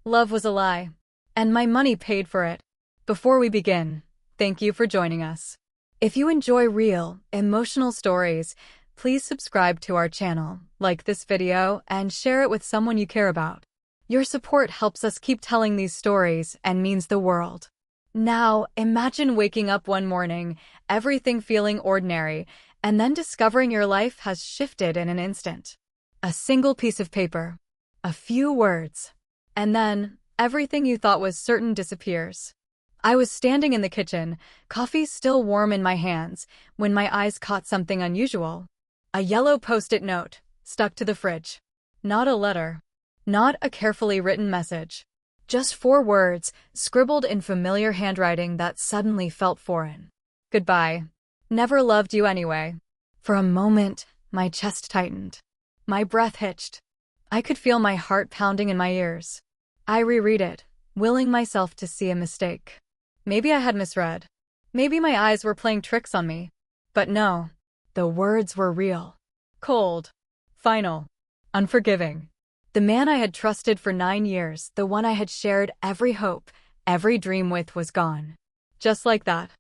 Love was a lie. And my money paid for it. Before we begin, thank you for joining us. If you enjoy real, emotional stories, please subscribe to our channel, like this video, and share it with someone you care about. Your support helps us keep telling these stories and means the world. Now, imagine waking up one morning, everything feeling ordinary, and then discovering your life has shifted in an instant. A single piece of paper, a few words, and then everything you thought was certain disappears. I was standing in the kitchen, coffee still warm in my hands, when my eyes caught something unusual. A yellow post-it note, stuck to the fridge. Not a letter. Not a carefully written message. Just 4 words, scribbled in familiar handwriting that suddenly felt foreign. Goodbye. Never loved you anyway. For a moment, my chest tightened. My breath hitched. I could feel my heart pounding in my ears. I reread it, willing myself to see a mistake. Maybe I had misread. Maybe my eyes were playing tricks on me. But no, the words were real. Cold. Final. Unforgiving. The man I had trusted for 9 years, the one I had shared every hope, every dream with, was gone. Just like that.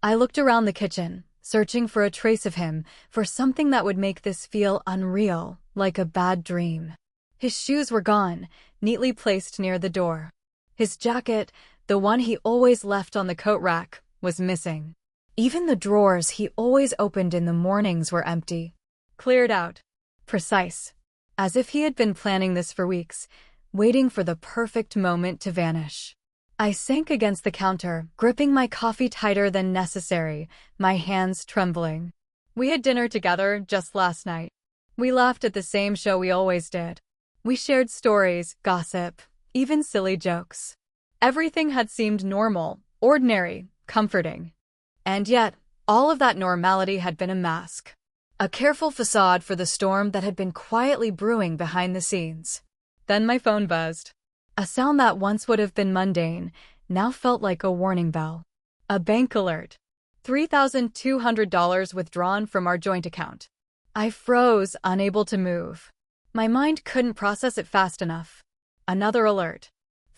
I looked around the kitchen, searching for a trace of him, for something that would make this feel unreal, like a bad dream. His shoes were gone, neatly placed near the door. His jacket, the one he always left on the coat rack, was missing. Even the drawers he always opened in the mornings were empty. Cleared out. Precise. As if he had been planning this for weeks, waiting for the perfect moment to vanish. I sank against the counter, gripping my coffee tighter than necessary, my hands trembling. We had dinner together just last night. We laughed at the same show we always did. We shared stories, gossip, even silly jokes. Everything had seemed normal, ordinary, comforting. And yet, all of that normality had been a mask. A careful facade for the storm that had been quietly brewing behind the scenes. Then my phone buzzed. A sound that once would have been mundane, now felt like a warning bell. A bank alert. $3,200 withdrawn from our joint account. I froze, unable to move. My mind couldn't process it fast enough. Another alert.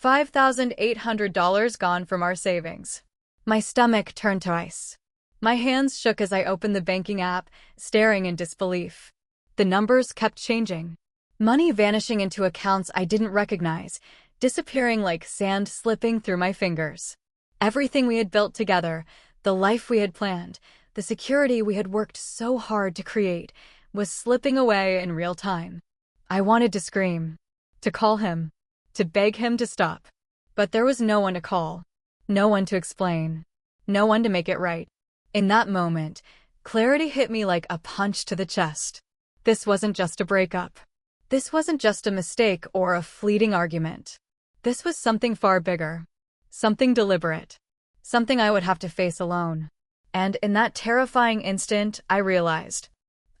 $5,800 gone from our savings. My stomach turned to ice. My hands shook as I opened the banking app, staring in disbelief. The numbers kept changing. Money vanishing into accounts I didn't recognize, disappearing like sand slipping through my fingers. Everything we had built together, the life we had planned, the security we had worked so hard to create, was slipping away in real time. I wanted to scream, to call him, to beg him to stop. But there was no one to call, no one to explain, no one to make it right. In that moment, clarity hit me like a punch to the chest. This wasn't just a breakup. This wasn't just a mistake or a fleeting argument. This was something far bigger. Something deliberate. Something I would have to face alone. And in that terrifying instant, I realized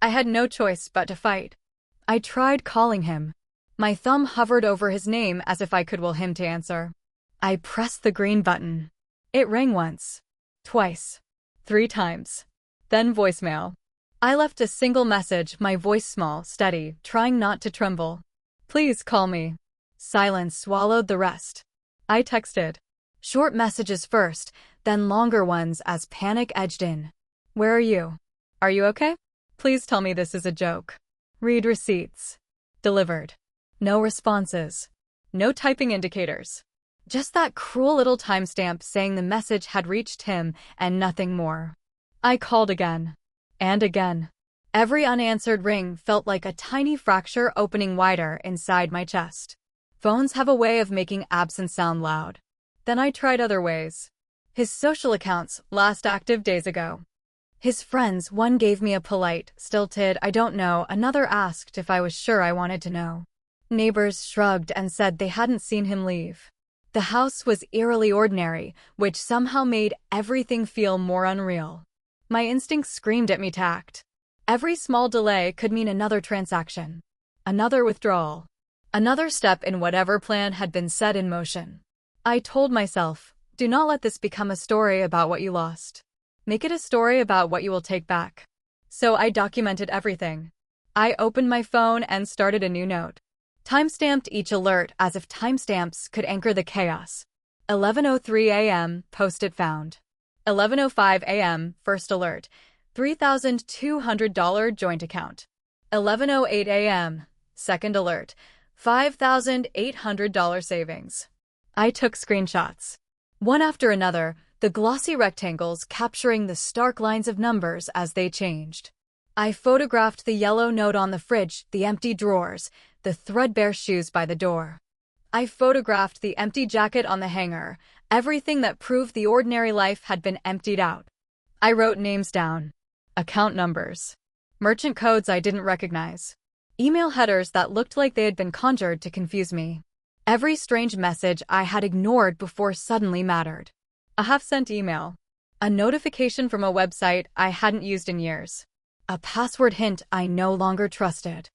I had no choice but to fight. I tried calling him. My thumb hovered over his name as if I could will him to answer. I pressed the green button. It rang once. Twice. 3 times. Then voicemail. I left a single message, my voice small, steady, trying not to tremble. Please call me. Silence swallowed the rest. I texted. Short messages first, then longer ones as panic edged in. Where are you? Are you okay? Please tell me this is a joke. Read receipts. Delivered. No responses. No typing indicators. Just that cruel little timestamp saying the message had reached him and nothing more. I called again. And again. Every unanswered ring felt like a tiny fracture opening wider inside my chest. Phones have a way of making absence sound loud. Then I tried other ways. His social accounts, last active days ago. His friends, one gave me a polite, stilted, I don't know, another asked if I was sure I wanted to know. Neighbors shrugged and said they hadn't seen him leave. The house was eerily ordinary, which somehow made everything feel more unreal. My instincts screamed at me to act. Every small delay could mean another transaction, another withdrawal, another step in whatever plan had been set in motion. I told myself, do not let this become a story about what you lost. Make it a story about what you will take back. So I documented everything. I opened my phone and started a new note. Timestamped each alert as if timestamps could anchor the chaos. 11:03 a.m. Post-it found. 11:05 a.m. First alert. $3,200 joint account. 11:08 a.m. Second alert. $5,800 savings. I took screenshots. One after another, the glossy rectangles capturing the stark lines of numbers as they changed. I photographed the yellow note on the fridge, the empty drawers, the threadbare shoes by the door. I photographed the empty jacket on the hanger, everything that proved the ordinary life had been emptied out. I wrote names down, account numbers, merchant codes I didn't recognize, email headers that looked like they had been conjured to confuse me. Every strange message I had ignored before suddenly mattered. A half-sent email, a notification from a website I hadn't used in years, a password hint I no longer trusted.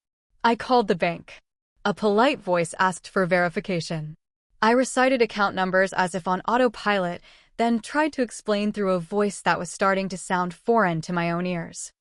I called the bank. A polite voice asked for verification. I recited account numbers as if on autopilot, then tried to explain through a voice that was starting to sound foreign to my own ears.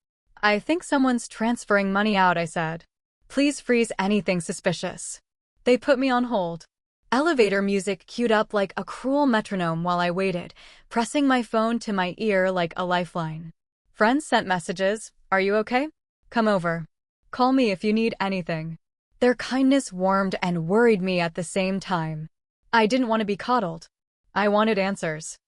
I think someone's transferring money out, I said. Please freeze anything suspicious. They put me on hold. Elevator music queued up like a cruel metronome while I waited, pressing my phone to my ear like a lifeline. Friends sent messages. Are you okay? Come over. Call me if you need anything. Their kindness warmed and worried me at the same time. I didn't want to be coddled. I wanted answers.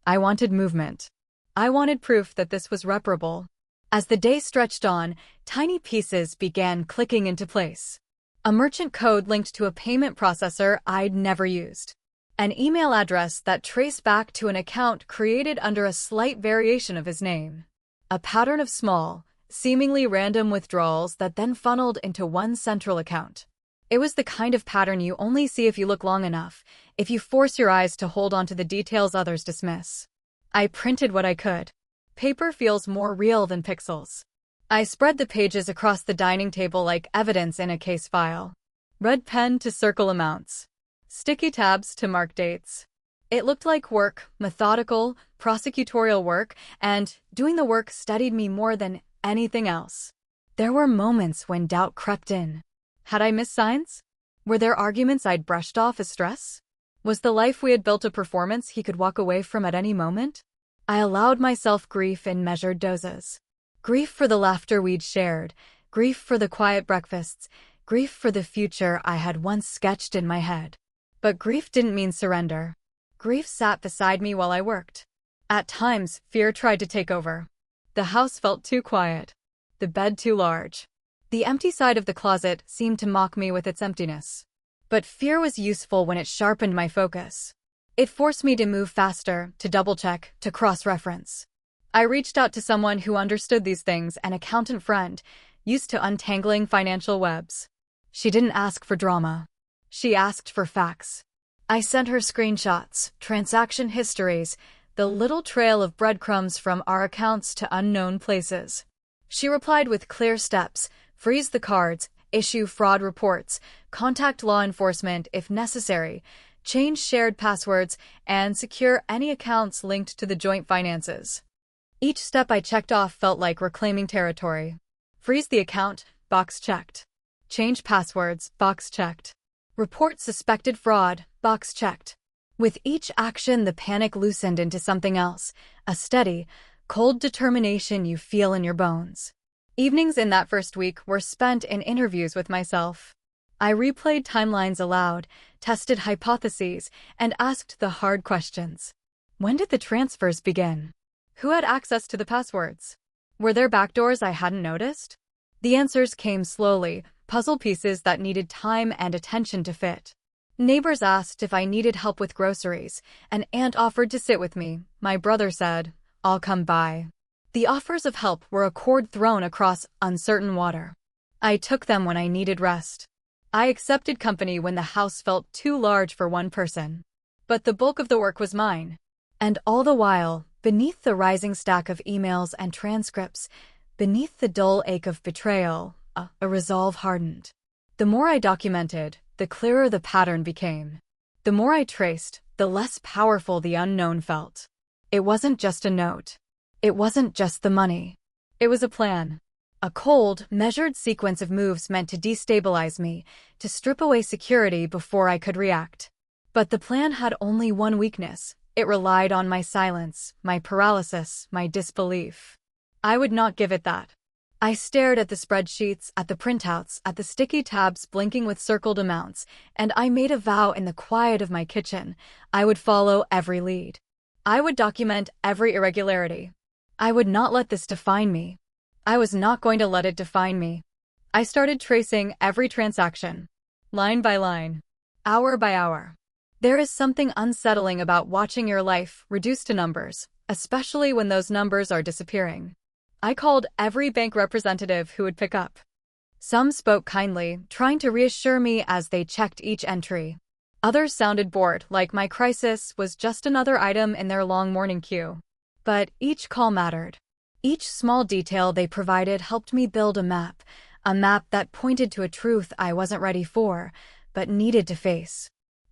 I wanted movement. I wanted proof that this was reparable. As the day stretched on, tiny pieces began clicking into place. A merchant code linked to a payment processor I'd never used. An email address that traced back to an account created under a slight variation of his name. A pattern of small, seemingly random withdrawals that then funneled into one central account. It was the kind of pattern you only see if you look long enough, if you force your eyes to hold on to the details others dismiss. I printed what I could. Paper feels more real than pixels. I spread the pages across the dining table like evidence in a case file. Red pen to circle amounts. Sticky tabs to mark dates. It looked like work, methodical, prosecutorial work, and doing the work steadied me more than anything else. There were moments when doubt crept in. Had I missed signs? Were there arguments I'd brushed off as stress? Was the life we had built a performance he could walk away from at any moment? I allowed myself grief in measured doses. Grief for the laughter we'd shared, grief for the quiet breakfasts, grief for the future I had once sketched in my head. But grief didn't mean surrender. Grief sat beside me while I worked. At times, fear tried to take over. The house felt too quiet. The bed too large. The empty side of the closet seemed to mock me with its emptiness. But fear was useful when it sharpened my focus. It forced me to move faster, to double-check, to cross-reference. I reached out to someone who understood these things, an accountant friend, used to untangling financial webs. She didn't ask for drama. She asked for facts. I sent her screenshots, transaction histories, the little trail of breadcrumbs from our accounts to unknown places. She replied with clear steps: freeze the cards, issue fraud reports, contact law enforcement if necessary, change shared passwords, and secure any accounts linked to the joint finances. Each step I checked off felt like reclaiming territory. Freeze the account, box checked. Change passwords, box checked. Report suspected fraud, box checked. With each action, the panic loosened into something else, a steady, cold determination you feel in your bones. Evenings in that first week were spent in interviews with myself. I replayed timelines aloud, tested hypotheses, and asked the hard questions. When did the transfers begin? Who had access to the passwords? Were there backdoors I hadn't noticed? The answers came slowly, puzzle pieces that needed time and attention to fit. Neighbors asked if I needed help with groceries. An aunt offered to sit with me. My brother said, "I'll come by." The offers of help were a cord thrown across uncertain water. I took them when I needed rest. I accepted company when the house felt too large for one person. But the bulk of the work was mine. And all the while, beneath the rising stack of emails and transcripts, beneath the dull ache of betrayal, a resolve hardened. The more I documented, the clearer the pattern became. The more I traced, the less powerful the unknown felt. It wasn't just a note. It wasn't just the money. It was a A cold, measured sequence of moves meant to destabilize me, to strip away security before I could react. But the plan had only one weakness. It relied on my silence, my paralysis, my disbelief. I would not give it that. I stared at the spreadsheets, at the printouts, at the sticky tabs blinking with circled amounts, and I made a vow in the quiet of my kitchen. I would follow every lead. I would document every irregularity. I would not let this define me. I was not going to let it define me. I started tracing every transaction, line by line, hour by hour. There is something unsettling about watching your life reduced to numbers, especially when those numbers are disappearing. I called every bank representative who would pick up. Some spoke kindly, trying to reassure me as they checked each entry. Others sounded bored, like my crisis was just another item in their long morning queue. But each call mattered. Each small detail they provided helped me build a map that pointed to a truth I wasn't ready for, but needed to face.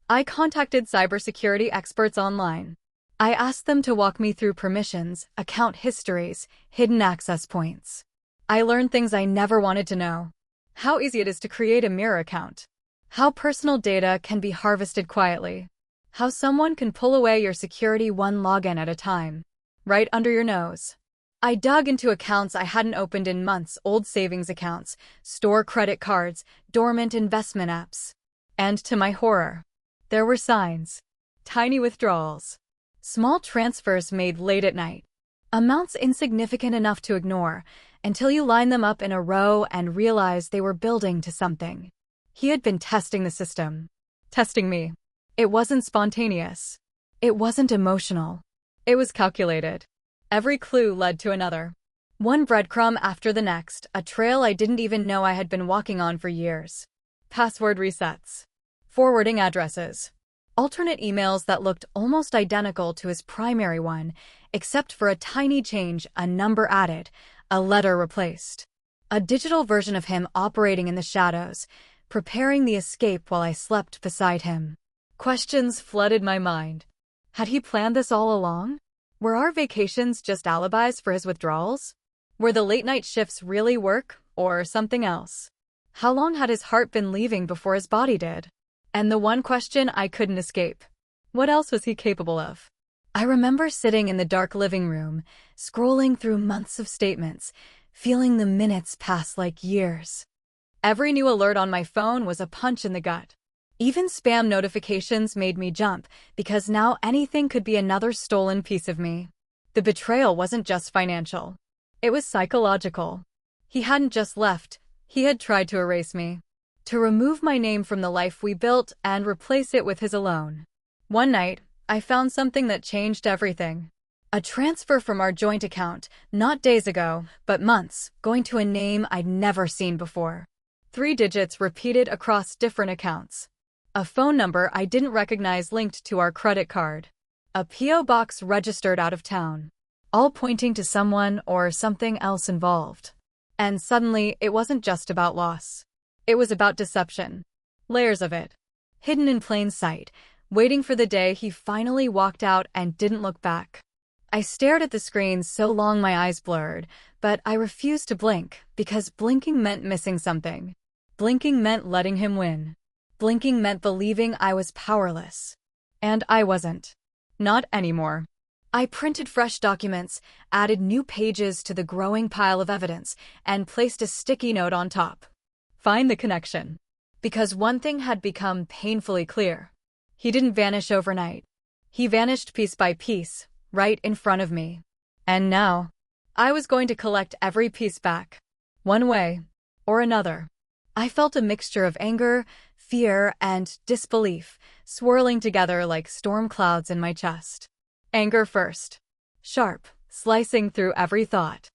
I contacted cybersecurity experts online. I asked them to walk me through permissions, account histories, hidden access points. I learned things I never wanted to know. How easy it is to create a mirror account. How personal data can be harvested quietly. How someone can pull away your security one login at a time, right under your nose. I dug into accounts I hadn't opened in months, old savings accounts, store credit cards, dormant investment apps. And to my horror, there were signs. Tiny withdrawals. Small transfers made late at night. Amounts insignificant enough to ignore, until you line them up in a row and realize they were building to something. He had been testing the system. Testing me. It wasn't spontaneous. It wasn't emotional. It was calculated. Every clue led to another. One breadcrumb after the next, a trail I didn't even know I had been walking on for years. Password resets. Forwarding addresses. Alternate emails that looked almost identical to his primary one, except for a tiny change, a number added, a letter replaced. A digital version of him operating in the shadows, preparing the escape while I slept beside him. Questions flooded my mind. Had he planned this all along? Were our vacations just alibis for his withdrawals? Were the late-night shifts really work, or something else? How long had his heart been leaving before his body did? And the one question I couldn't escape. What else was he capable of? I remember sitting in the dark living room, scrolling through months of statements, feeling the minutes pass like years. Every new alert on my phone was a punch in the gut. Even spam notifications made me jump, because now anything could be another stolen piece of me. The betrayal wasn't just financial. It was psychological. He hadn't just left, he had tried to erase me. To remove my name from the life we built and replace it with his alone. One night, I found something that changed everything. A transfer from our joint account, not days ago, but months, going to a name I'd never seen before. 3 digits repeated across different accounts. A phone number I didn't recognize linked to our credit card. A P.O. box registered out of town. All pointing to someone or something else involved. And suddenly, it wasn't just about loss. It was about deception. Layers of it. Hidden in plain sight, waiting for the day he finally walked out and didn't look back. I stared at the screen so long my eyes blurred, but I refused to blink, because blinking meant missing something. Blinking meant letting him win. Blinking meant believing I was powerless. And I wasn't. Not anymore. I printed fresh documents, added new pages to the growing pile of evidence, and placed a sticky note on top. Find the connection. Because one thing had become painfully clear. He didn't vanish overnight. He vanished piece by piece, right in front of me. And now, I was going to collect every piece back. One way or another. I felt a mixture of anger, fear, and disbelief, swirling together like storm clouds in my chest. Anger first. Sharp, slicing through every thought.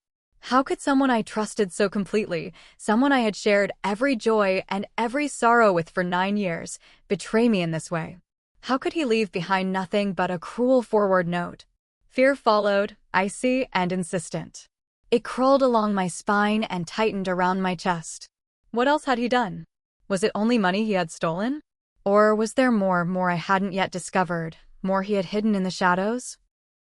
How could someone I trusted so completely, someone I had shared every joy and every sorrow with for 9 years, betray me in this way? How could he leave behind nothing but a cruel forward note? Fear followed, icy and insistent. It crawled along my spine and tightened around my chest. What else had he done? Was it only money he had stolen? Or was there more I hadn't yet discovered, more he had hidden in the shadows?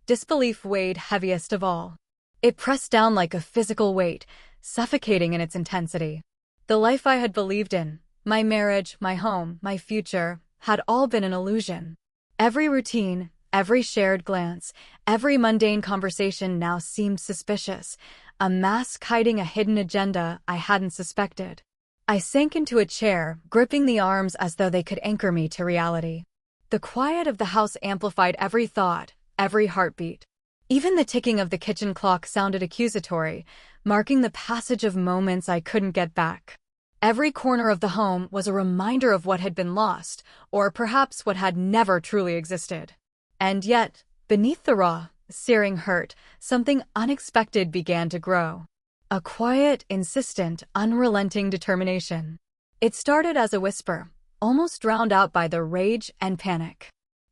Disbelief weighed heaviest of all. It pressed down like a physical weight, suffocating in its intensity. The life I had believed in, my marriage, my home, my future, had all been an illusion. Every routine, every shared glance, every mundane conversation now seemed suspicious, a mask hiding a hidden agenda I hadn't suspected. I sank into a chair, gripping the arms as though they could anchor me to reality. The quiet of the house amplified every thought, every heartbeat. Even the ticking of the kitchen clock sounded accusatory, marking the passage of moments I couldn't get back. Every corner of the home was a reminder of what had been lost, or perhaps what had never truly existed. And yet, beneath the raw, searing hurt, something unexpected began to grow. A quiet, insistent, unrelenting determination. It started as a whisper, almost drowned out by the rage and panic.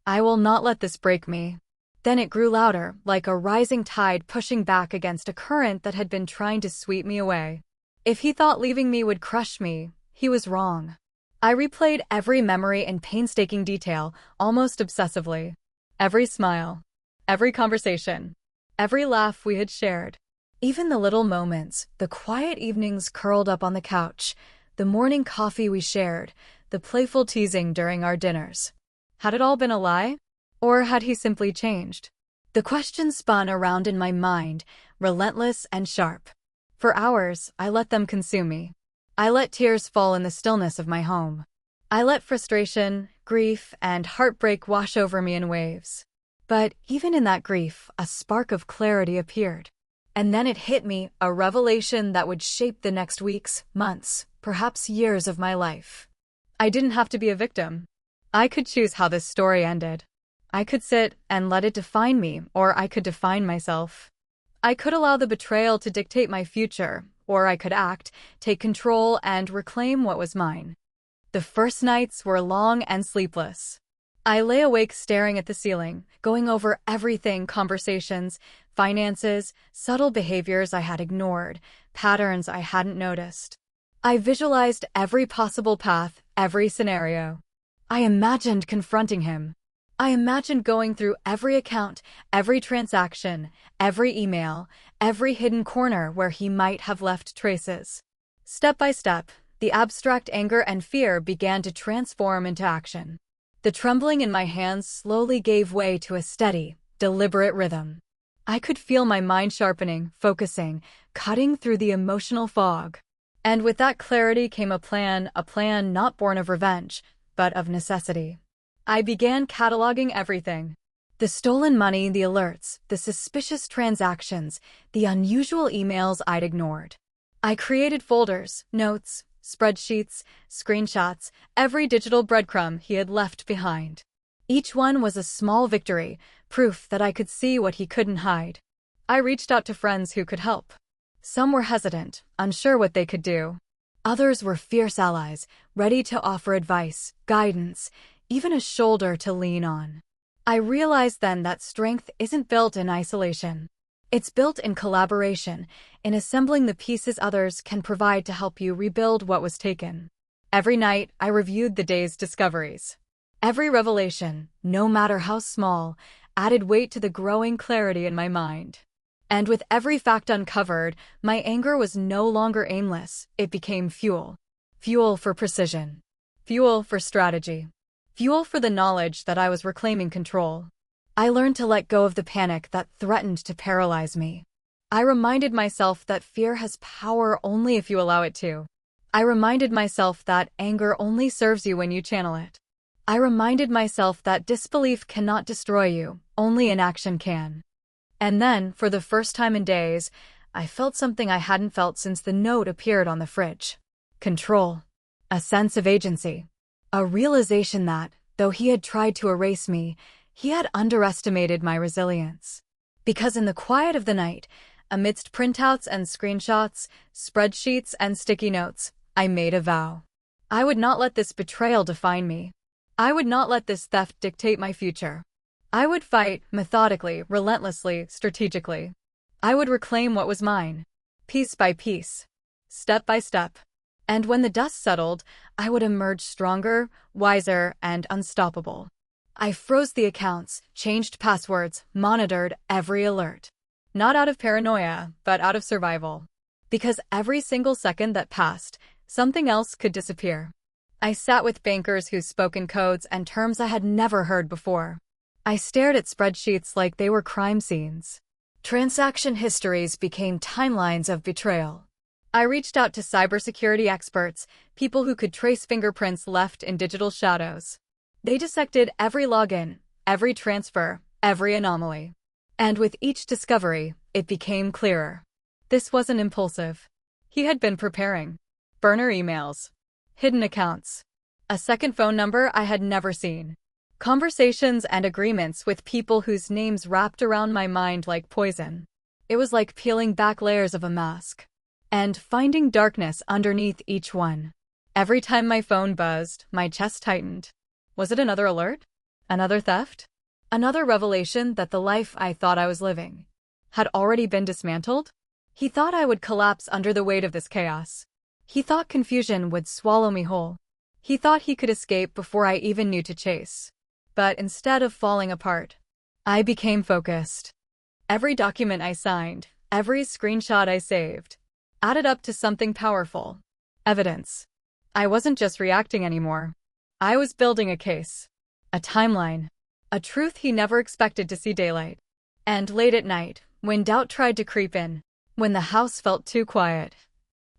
I will not let this break me. Then it grew louder, like a rising tide pushing back against a current that had been trying to sweep me away. If he thought leaving me would crush me, he was wrong. I replayed every memory in painstaking detail, almost obsessively. Every smile, every conversation, every laugh we had shared. Even the little moments, the quiet evenings curled up on the couch, the morning coffee we shared, the playful teasing during our dinners. Had it all been a lie? Or had he simply changed? The question spun around in my mind, relentless and sharp. For hours, I let them consume me. I let tears fall in the stillness of my home. I let frustration, grief, and heartbreak wash over me in waves. But even in that grief, a spark of clarity appeared. And then it hit me, a revelation that would shape the next weeks, months, perhaps years of my life. I didn't have to be a victim. I could choose how this story ended. I could sit and let it define me, or I could define myself. I could allow the betrayal to dictate my future, or I could act, take control, and reclaim what was mine. The first nights were long and sleepless. I lay awake staring at the ceiling, going over everything: conversations, finances, subtle behaviors I had ignored, patterns I hadn't noticed. I visualized every possible path, every scenario. I imagined confronting him. I imagined going through every account, every transaction, every email, every hidden corner where he might have left traces. Step by step, the abstract anger and fear began to transform into action. The trembling in my hands slowly gave way to a steady, deliberate rhythm. I could feel my mind sharpening, focusing, cutting through the emotional fog. And with that clarity came a plan not born of revenge, but of necessity. I began cataloging everything. The stolen money, the alerts, the suspicious transactions, the unusual emails I'd ignored. I created folders, notes, spreadsheets, screenshots, every digital breadcrumb he had left behind. Each one was a small victory, proof that I could see what he couldn't hide. I reached out to friends who could help. Some were hesitant, unsure what they could do. Others were fierce allies, ready to offer advice, guidance, even a shoulder to lean on. I realized then that strength isn't built in isolation. It's built in collaboration, in assembling the pieces others can provide to help you rebuild what was taken. Every night, I reviewed the day's discoveries. Every revelation, no matter how small, added weight to the growing clarity in my mind. And with every fact uncovered, my anger was no longer aimless. It became fuel. Fuel for precision. Fuel for strategy. Fuel for the knowledge that I was reclaiming control. I learned to let go of the panic that threatened to paralyze me. I reminded myself that fear has power only if you allow it to. I reminded myself that anger only serves you when you channel it. I reminded myself that disbelief cannot destroy you, only inaction can. And then, for the first time in days, I felt something I hadn't felt since the note appeared on the fridge. Control. A sense of agency. A realization that, though he had tried to erase me, he had underestimated my resilience. Because in the quiet of the night, amidst printouts and screenshots, spreadsheets and sticky notes, I made a vow. I would not let this betrayal define me. I would not let this theft dictate my future. I would fight, methodically, relentlessly, strategically. I would reclaim what was mine, piece by piece, step by step. And when the dust settled, I would emerge stronger, wiser, and unstoppable. I froze the accounts, changed passwords, monitored every alert. Not out of paranoia, but out of survival. Because every single second that passed, something else could disappear. I sat with bankers who spoke in codes and terms I had never heard before. I stared at spreadsheets like they were crime scenes. Transaction histories became timelines of betrayal. I reached out to cybersecurity experts, people who could trace fingerprints left in digital shadows. They dissected every login, every transfer, every anomaly. And with each discovery, it became clearer. This wasn't impulsive. He had been preparing. Burner emails. Hidden accounts. A second phone number I had never seen. Conversations and agreements with people whose names wrapped around my mind like poison. It was like peeling back layers of a mask. And finding darkness underneath each one. Every time my phone buzzed, my chest tightened. Was it another alert? Another theft? Another revelation that the life I thought I was living had already been dismantled? He thought I would collapse under the weight of this chaos. He thought confusion would swallow me whole. He thought he could escape before I even knew to chase. But instead of falling apart, I became focused. Every document I signed, every screenshot I saved, added up to something powerful. Evidence. I wasn't just reacting anymore. I was building a case. A timeline. A truth he never expected to see daylight. And late at night, when doubt tried to creep in, when the house felt too quiet,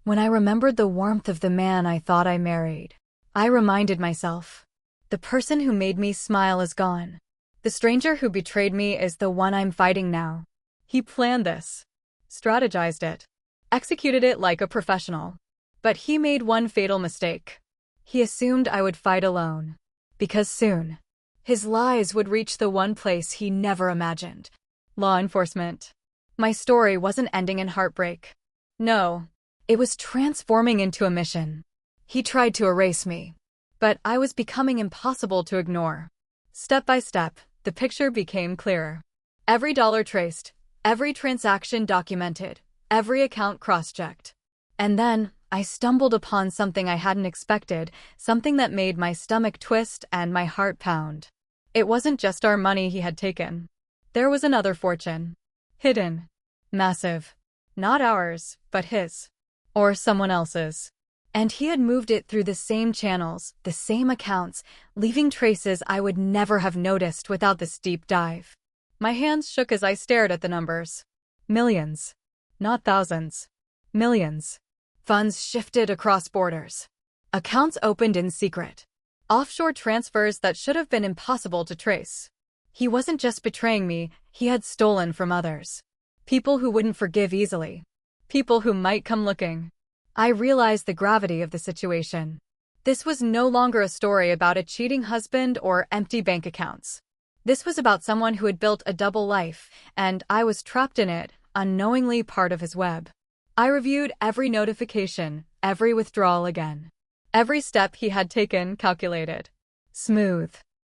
when I remembered the warmth of the man I thought I married, I reminded myself, the person who made me smile is gone. The stranger who betrayed me is the one I'm fighting now. He planned this, strategized it, executed it like a professional. But he made one fatal mistake. He assumed I would fight alone. Because soon, his lies would reach the one place he never imagined. Law enforcement. My story wasn't ending in heartbreak. No, it was transforming into a mission. He tried to erase me, but I was becoming impossible to ignore. Step by step, the picture became clearer. Every dollar traced, every transaction documented, every account cross-checked. And then, I stumbled upon something I hadn't expected, something that made my stomach twist and my heart pound. It wasn't just our money he had taken. There was another fortune. Hidden. Massive. Not ours, but his. Or someone else's. And he had moved it through the same channels, the same accounts, leaving traces I would never have noticed without this deep dive. My hands shook as I stared at the numbers. Millions. Not thousands. Millions. Funds shifted across borders. Accounts opened in secret. Offshore transfers that should have been impossible to trace. He wasn't just betraying me, he had stolen from others. People who wouldn't forgive easily. People who might come looking. I realized the gravity of the situation. This was no longer a story about a cheating husband or empty bank accounts. This was about someone who had built a double life, and I was trapped in it, unknowingly part of his web. I reviewed every notification, every withdrawal again. Every step he had taken calculated. Smooth.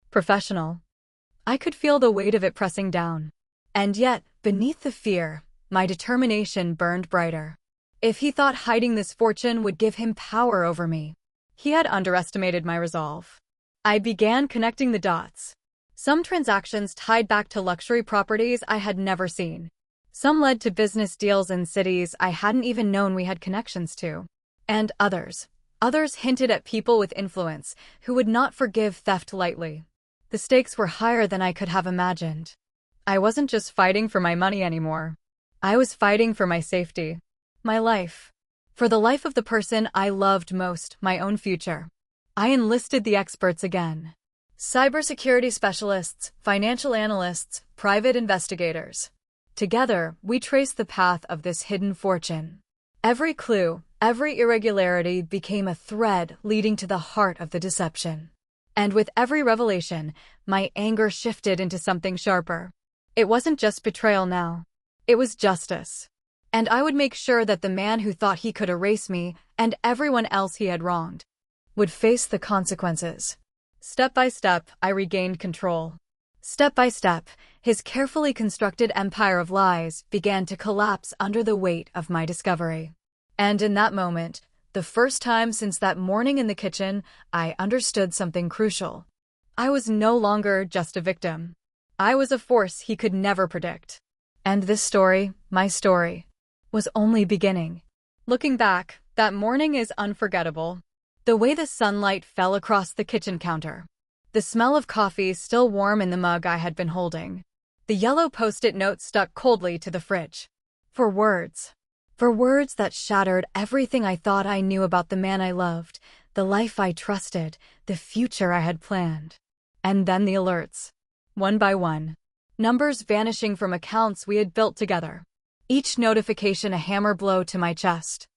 Professional. I could feel the weight of it pressing down. And yet, beneath the fear, my determination burned brighter. If he thought hiding this fortune would give him power over me, he had underestimated my resolve. I began connecting the dots. Some transactions tied back to luxury properties I had never seen. Some led to business deals in cities I hadn't even known we had connections to. And others hinted at people with influence who would not forgive theft lightly. The stakes were higher than I could have imagined. I wasn't just fighting for my money anymore. I was fighting for my safety, my life, for the life of the person I loved most, my own future. I enlisted the experts again. Cybersecurity specialists, financial analysts, private investigators. Together, we traced the path of this hidden fortune. Every clue, every irregularity became a thread leading to the heart of the deception. And with every revelation, my anger shifted into something sharper. It wasn't just betrayal now. It was justice. And I would make sure that the man who thought he could erase me and everyone else he had wronged would face the consequences. Step by step, I regained control. Step by step, his carefully constructed empire of lies began to collapse under the weight of my discovery. And in that moment, the first time since that morning in the kitchen, I understood something crucial. I was no longer just a victim. I was a force he could never predict. And this story, my story, was only beginning. Looking back, that morning is unforgettable. The way the sunlight fell across the kitchen counter. The smell of coffee still warm in the mug I had been holding. The yellow post-it note stuck coldly to the fridge. For words. For words that shattered everything I thought I knew about the man I loved, the life I trusted, the future I had planned. And then the alerts. One by one. Numbers vanishing from accounts we had built together. Each notification a hammer blow to my chest.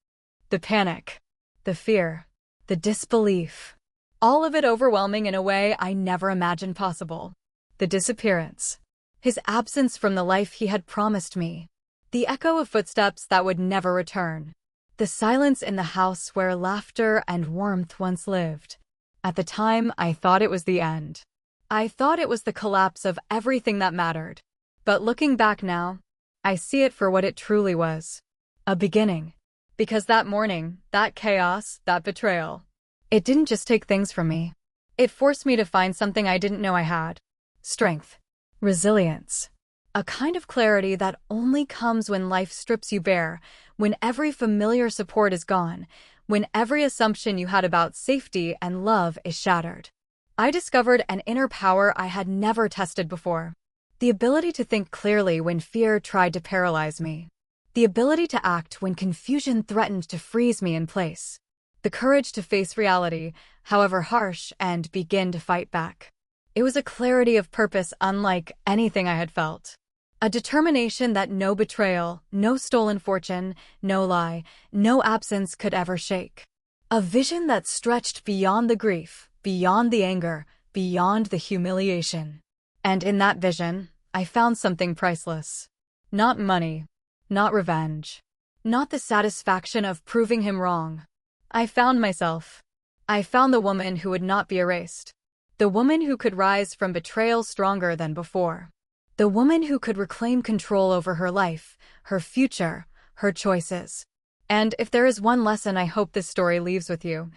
The panic. The fear. The disbelief. All of it overwhelming in a way I never imagined possible. The disappearance. His absence from the life he had promised me. The echo of footsteps that would never return. The silence in the house where laughter and warmth once lived. At the time, I thought it was the end. I thought it was the collapse of everything that mattered. But looking back now, I see it for what it truly was. A beginning. Because that morning, that chaos, that betrayal, it didn't just take things from me. It forced me to find something I didn't know I had. Strength. Resilience. A kind of clarity that only comes when life strips you bare, when every familiar support is gone, when every assumption you had about safety and love is shattered. I discovered an inner power I had never tested before. The ability to think clearly when fear tried to paralyze me. The ability to act when confusion threatened to freeze me in place. The courage to face reality, however harsh, and begin to fight back. It was a clarity of purpose unlike anything I had felt. A determination that no betrayal, no stolen fortune, no lie, no absence could ever shake. A vision that stretched beyond the grief, beyond the anger, beyond the humiliation. And in that vision, I found something priceless. Not money, not revenge, not the satisfaction of proving him wrong. I found myself. I found the woman who would not be erased. The woman who could rise from betrayal stronger than before. The woman who could reclaim control over her life, her future, her choices. And if there is one lesson I hope this story leaves with you,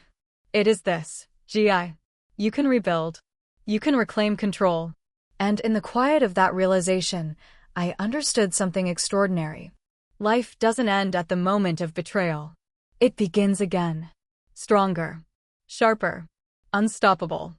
it is this. You can rebuild. You can reclaim control. And in the quiet of that realization, I understood something extraordinary. Life doesn't end at the moment of betrayal. It begins again. Stronger. Sharper. Unstoppable.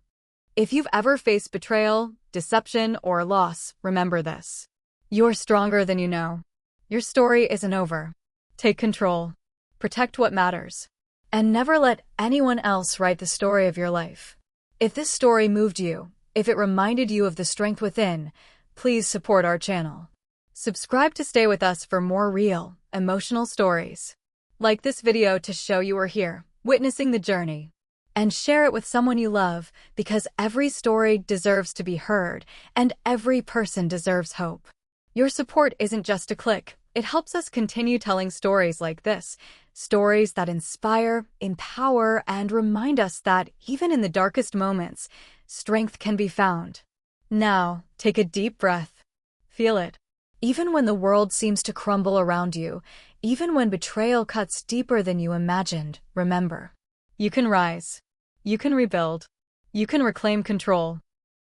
If you've ever faced betrayal, deception, or loss, remember this. You're stronger than you know. Your story isn't over. Take control. Protect what matters. And never let anyone else write the story of your life. If this story moved you, if it reminded you of the strength within, please support our channel. Subscribe to stay with us for more real, emotional stories. Like this video to show you are here, witnessing the journey. And share it with someone you love, because every story deserves to be heard, and every person deserves hope. Your support isn't just a click. It helps us continue telling stories like this, stories that inspire, empower, and remind us that even in the darkest moments, strength can be found. Now, take a deep breath. Feel it. Even when the world seems to crumble around you, even when betrayal cuts deeper than you imagined, remember. You can rise. You can rebuild. You can reclaim control.